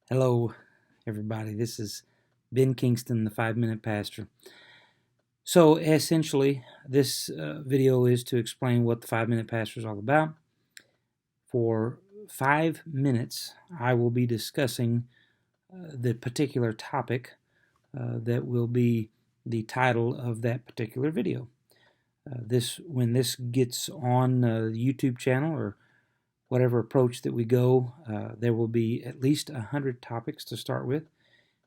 Hello, everybody. This is Ben Kingston, the 5 Minute Pastor. So, essentially, this video is to explain what the 5 Minute Pastor is all about. For 5 minutes, I will be discussing the particular topic that will be the title of that particular video. When this gets on the YouTube channel or whatever approach that we go, there will be at least 100 topics to start with,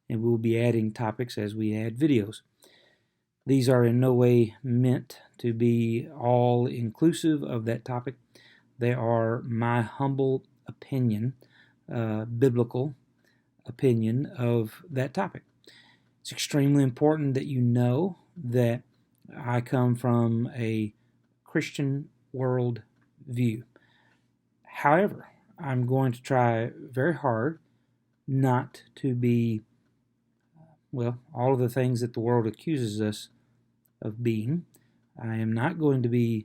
and we'll be adding topics as we add videos. These are in no way meant to be all inclusive of that topic. They are my humble opinion, biblical opinion of that topic. It's extremely important that you know that I come from a Christian world view. However, I'm going to try very hard not to be, all of the things that the world accuses us of being. I am not going to be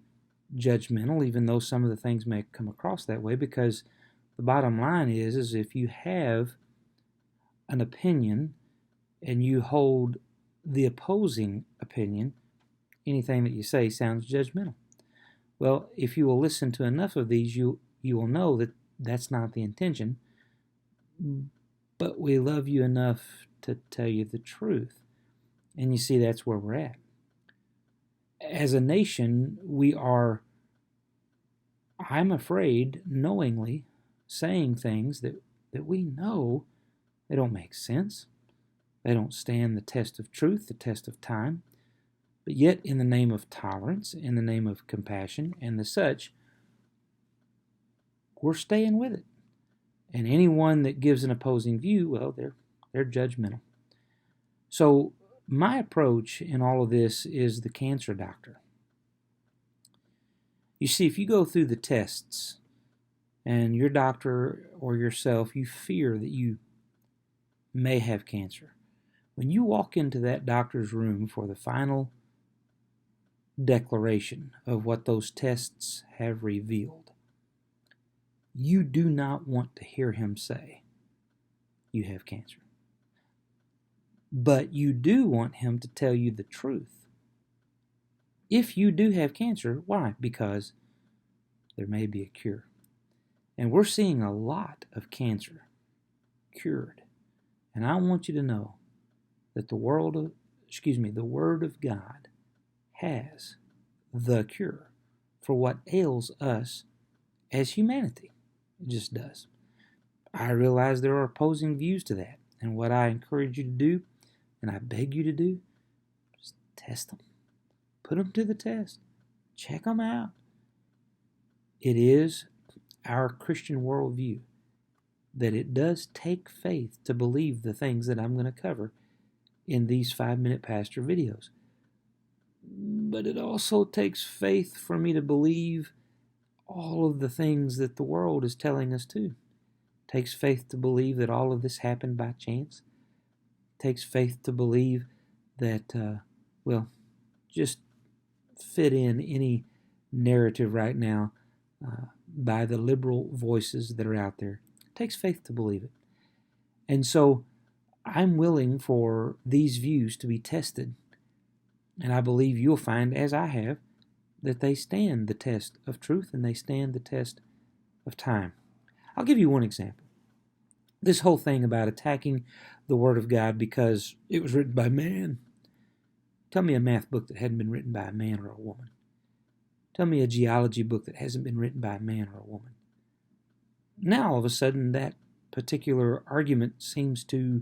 judgmental, even though some of the things may come across that way, because the bottom line is if you have an opinion and you hold the opposing opinion, anything that you say sounds judgmental. Well, if you will listen to enough of these, you will know that that's not the intention, but we love you enough to tell you the truth. And you see, that's where we're at. As a nation, we are, I'm afraid, knowingly saying things that we know they don't make sense. They don't stand the test of truth, the test of time. But yet, in the name of tolerance, in the name of compassion, and the such, we're staying with it. And anyone that gives an opposing view, well, they're judgmental. So my approach in all of this is the cancer doctor. You see, if you go through the tests and your doctor or yourself, you fear that you may have cancer, when you walk into that doctor's room for the final declaration of what those tests have revealed, you do not want to hear him say you have cancer. But you do want him to tell you the truth. If you do have cancer, why? Because there may be a cure. And we're seeing a lot of cancer cured. And I want you to know that the Word of God has the cure for what ails us as humanity. It just does. I realize there are opposing views to that. And what I encourage you to do, and I beg you to do, is test them. Put them to the test. Check them out. It is our Christian worldview that it does take faith to believe the things that I'm going to cover in these 5-minute pastor videos. But it also takes faith for me to believe all of the things that the world is telling us to. It takes faith to believe that all of this happened by chance. It takes faith to believe that, just fit in any narrative right now by the liberal voices that are out there. It takes faith to believe it. And so I'm willing for these views to be tested. And I believe you'll find, as I have, that they stand the test of truth and they stand the test of time. I'll give you one example. This whole thing about attacking the Word of God because it was written by man. Tell me a math book that hadn't been written by a man or a woman. Tell me a geology book that hasn't been written by a man or a woman. Now, all of a sudden, that particular argument seems to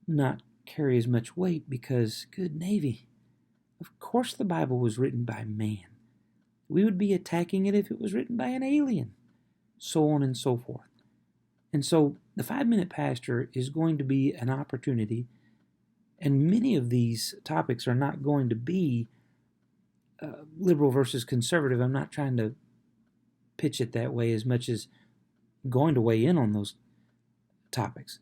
not carry as much weight because, good Navy, of course the Bible was written by man. We would be attacking it if it was written by an alien, so on and so forth. And so the 5-minute pastor is going to be an opportunity, and many of these topics are not going to be liberal versus conservative. I'm not trying to pitch it that way as much as going to weigh in on those topics.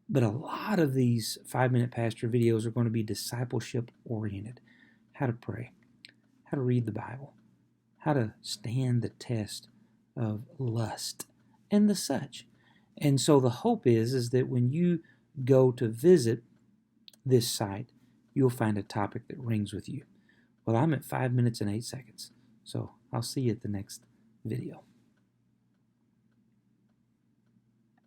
But a lot of these 5-minute pastor videos are going to be discipleship oriented. How to pray, how to read the Bible, how to stand the test of lust and the such. And so the hope is that when you go to visit this site, you'll find a topic that rings with you. Well, I'm at 5 minutes and 8 seconds, so I'll see you at the next video.